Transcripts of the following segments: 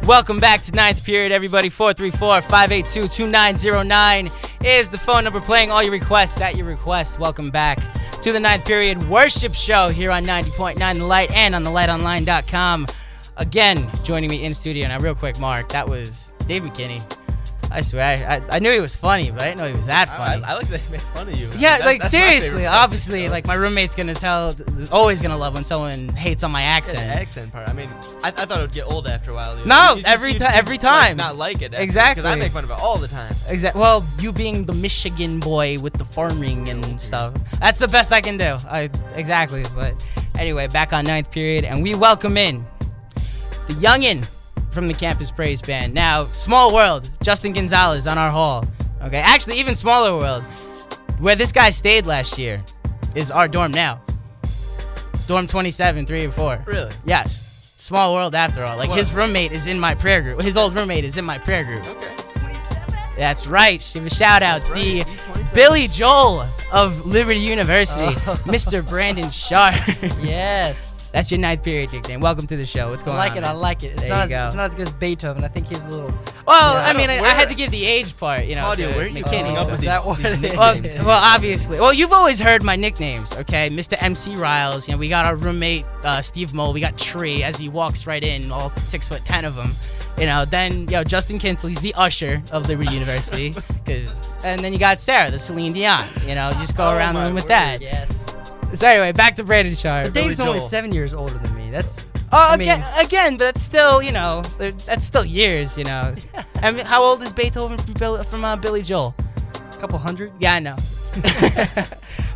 Welcome back to Ninth Period, everybody. 434-582-2909 is the phone number. Playing all your requests at your request. Welcome back to the Ninth Period Worship Show here on 90.9 The Light and on thelightonline.com. Again, joining me in studio. Now, real quick, Mark, that was Dave McKinney. I swear, I knew he was funny, but I didn't know he was that funny. I like that he makes fun of you. Yeah, that's seriously, obviously, like, my roommate's gonna always gonna love when someone hates on my accent. Yeah, the accent part. I mean, I thought it would get old after a while. No, every time. Not like it. Exactly. Because I make fun of it all the time. Exactly. Well, you being the Michigan boy with the farming and stuff, that's the best I can do. Exactly. But anyway, back on Ninth Period, and we welcome in the youngin' from the Campus Praise Band. Now, small world, Justin Gonzalez on our hall. Okay, actually, even smaller world, where this guy stayed last year, is our dorm now. Dorm 27, 3 and 4. Really? Yes. Small world after all. Like, his roommate is in my prayer group. His old roommate is in my prayer group. Okay. That's right. Give a shout out. That's the right. Billy Joel of Liberty University, Mr. Brandon Sharp. Yes. That's your Ninth Period nickname. Welcome to the show. What's going on? I like it. It's not as good as Beethoven. I think he was a little... Well, yeah, I had to give the age part, Claudia, to where are you McKinney. coming up with that one? Well, obviously. Well, you've always heard my nicknames, okay? Mr. MC Riles. We got our roommate, Steve Mole. We got Tree as he walks right in, all 6'10" of him. Then, Justin Kinsley, he's the usher of Liberty University. And then you got Sarah, the Celine Dion. Just go around the room with that. Yes. So anyway, back to Brandon Sharp. Dave's only 7 years older than me. That's... again, but that's still, that's still years, I mean, how old is Beethoven from Billy Joel? A couple hundred? Yeah, I know.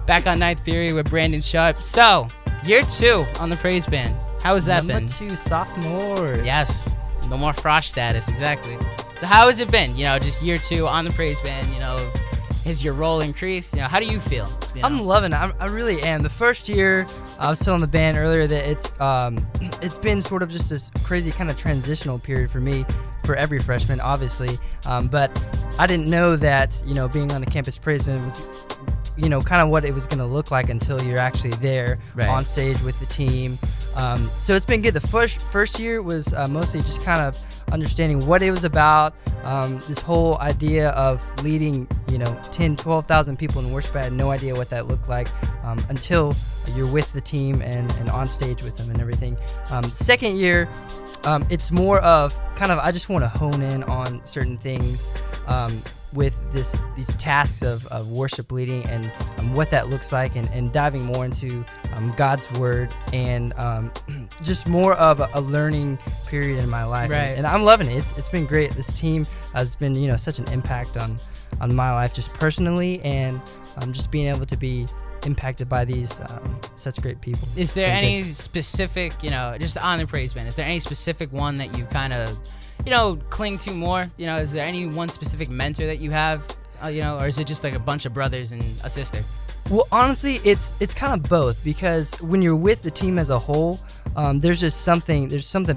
Back on Ninth Period with Brandon Sharp. So, year 2 on the Praise Band. How has that been? Number 2, sophomore. Yes. No more frosh status, exactly. So how has it been, just year 2 on the Praise Band, has your role increased? How do you feel? I'm loving it. I really am. The first year, I was telling the band earlier that it's been sort of just this crazy kind of transitional period for me, for every freshman, obviously. But I didn't know that, being on the Campus Praise Band was, kind of what it was going to look like until you're actually there on stage with the team. So it's been good. The first year was mostly just kind of understanding what it was about, this whole idea of leading, 10, 12,000 people in worship. I had no idea what that looked like until you're with the team and on stage with them and everything. Second year, it's more of kind of, I just want to hone in on certain things with these tasks of worship leading and what that looks like, and diving more into God's word and just more of a learning period in my life. Right. And I'm loving it. It's been great. This team has been such an impact on my life just personally, and just being able to be impacted by these such great people. Is there any specific, just on the Praise Band, is there any specific one that you kind of cling to more? Is there any one specific mentor that you have, or is it just like a bunch of brothers and a sister? Well, honestly, it's kind of both, because when you're with the team as a whole, there's something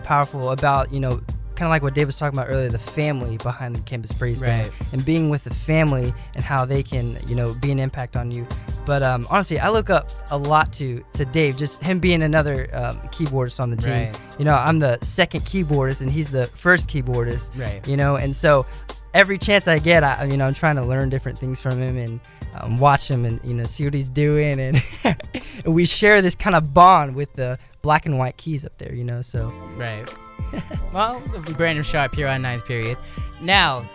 powerful about, kind of like what Dave was talking about earlier, the family behind the Campus Praise Band, and being with the family and how they can, be an impact on you. But honestly, I look up a lot to Dave, just him being another keyboardist on the team. Right. I'm the second keyboardist and he's the first keyboardist. Right. And so every chance I get, I'm trying to learn different things from him and watch him and see what he's doing, and we share this kind of bond with the black and white keys up there. So. Right. Well, Brandon Sharp here on Ninth Period. Now,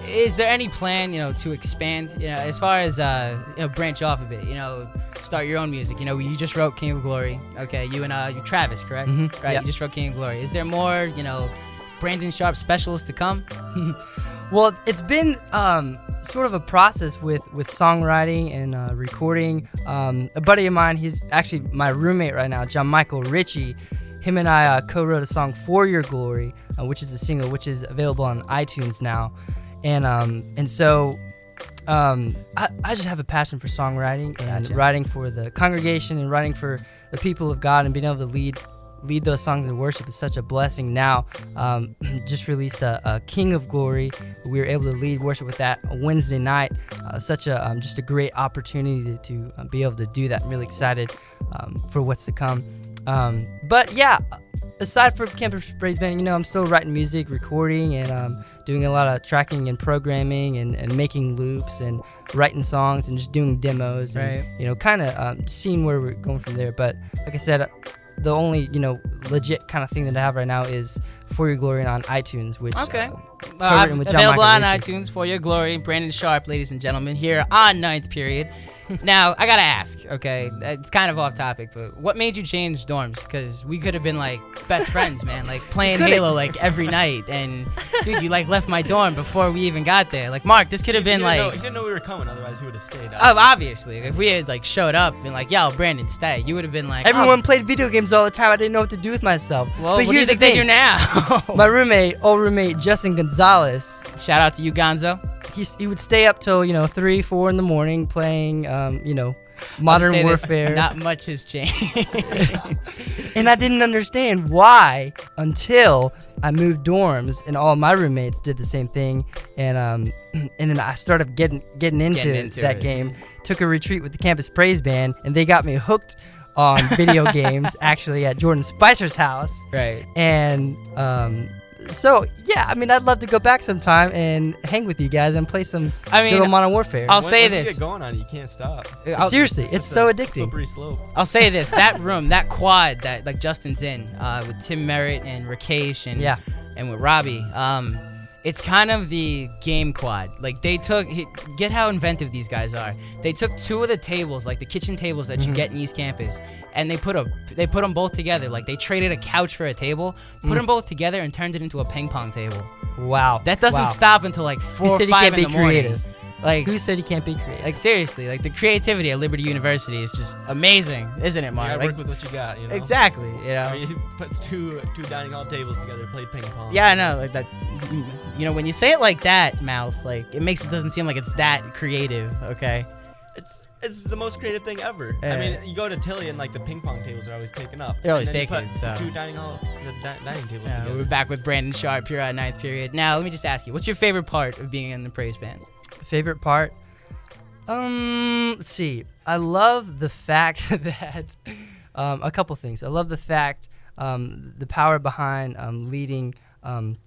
is there any plan, to expand, as far as, branch off a bit, start your own music? You just wrote King of Glory. Okay, you and Travis, correct? Mm-hmm. Right, yep. You just wrote King of Glory. Is there more, Brandon Sharp specials to come? Well, it's been sort of a process with songwriting and recording. A buddy of mine, he's actually my roommate right now, John Michael Ritchie. Him and I co-wrote a song, For Your Glory, which is a single, which is available on iTunes now. And so I just have a passion for songwriting and writing for the congregation and writing for the people of God, and being able to lead those songs in worship is such a blessing. Now, just released a King of Glory. We were able to lead worship with that Wednesday night. Such a just a great opportunity to be able to do that. I'm really excited for what's to come. But yeah, aside from campus praise band, I'm still writing music, recording, and doing a lot of tracking and programming and making loops and writing songs and just doing demos and kind of seeing where we're going from there. But like I said, the only legit kind of thing that I have right now is For Your Glory on iTunes, which available on iTunes. For Your Glory, Brandon Sharp, ladies and gentlemen, here on Ninth Period. Now, I gotta ask, okay, it's kind of off topic, but what made you change dorms? Because we could have been like best friends, man, like playing Halo like every night. And dude, you like left my dorm before we even got there. Like, Mark, this could have been like. He didn't know we were coming, otherwise he would have stayed. Oh, obviously, if we had like showed up and like, yo, Brandon, stay, you would have been like. Everyone played video games all the time. I didn't know what to do with myself. Well, but what here's do you think they do now? My old roommate Justin Gonzalez. Shout out to you, Gonzo. He would stay up till 3, 4 in the morning playing Modern Warfare. Not much has changed. And I didn't understand why until I moved dorms and all my roommates did the same thing, and then I started getting into that game. Took a retreat with the Campus Praise Band, and they got me hooked on video games. Actually, at Jordan Spicer's house. Right. And so yeah, I mean, I'd love to go back sometime and hang with you guys and play some little Modern Warfare. I'll say once this. You get going on it, you can't stop. Seriously, it's so addicting. Slippery slope. I'll say this: that room, that quad that like Justin's in, with Tim Merritt and Rakesh and with Robbie, it's kind of the game quad. Like they get how inventive these guys are. They took 2 of the tables, like the kitchen tables that you get in East Campus, and they put them both together. Like they traded a couch for a table, put them both together, and turned it into a ping pong table. Wow. That doesn't stop until like 4 or 5 in the morning. Like, who said you can't be creative? Like seriously, like the creativity at Liberty University is just amazing, isn't it, Mark? You gotta work with what you got, Exactly, He puts two dining hall tables together, play ping pong. Yeah, I know, like that. When you say it like that, Mouth, like it doesn't seem like it's that creative. Okay. It's the most creative thing ever. I mean, you go to Tilly and like the ping pong tables are always taken up. They're always taken. So 2 dining tables together. We're back with Brandon Sharp here at Ninth Period. Now, let me just ask you, what's your favorite part of being in the praise band? Favorite part? Let's see. I love the fact that a couple things. I love the fact the power behind leading 10,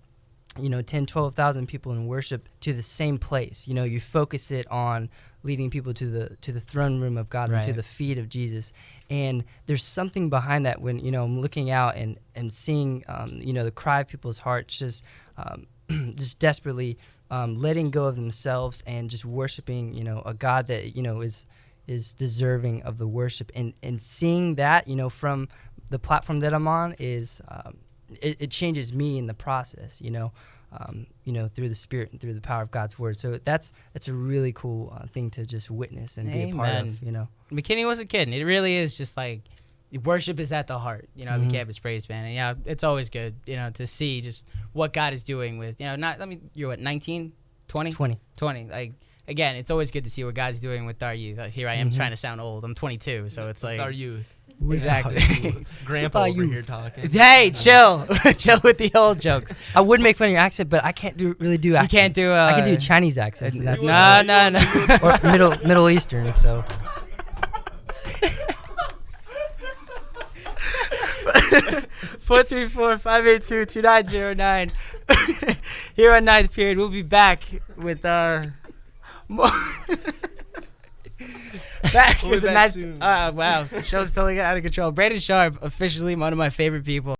12,000 people in worship to the same place. You focus it on leading people to the throne room of God and to the feet of Jesus. And there's something behind that when I'm looking out and seeing the cry of people's hearts just desperately letting go of themselves and just worshiping a God that is deserving of the worship, and seeing that from the platform that I'm on is it changes me in the process, through the Spirit and through the power of God's Word. So that's a really cool thing to just witness and be a part of. McKinney wasn't kidding. It really is just like worship is at the heart, of the Campus Praise Band. And it's always good, to see just what God is doing with, you're what, 19, 20? 20. Like, again, it's always good to see what God's doing with our youth. Here I am trying to sound old. I'm 22, so it's like. With our youth. Exactly. Grandpa over here talking. Hey, chill. Chill with the old jokes. I would make fun of your accent, but I can't really do accents. You can't do I can do Chinese accents. No. Or Middle Eastern, so. 434-582-2909. Here on Ninth Period, we'll be back with more. Back with the night. Wow, the show's totally out of control. Brandon Sharp, officially one of my favorite people.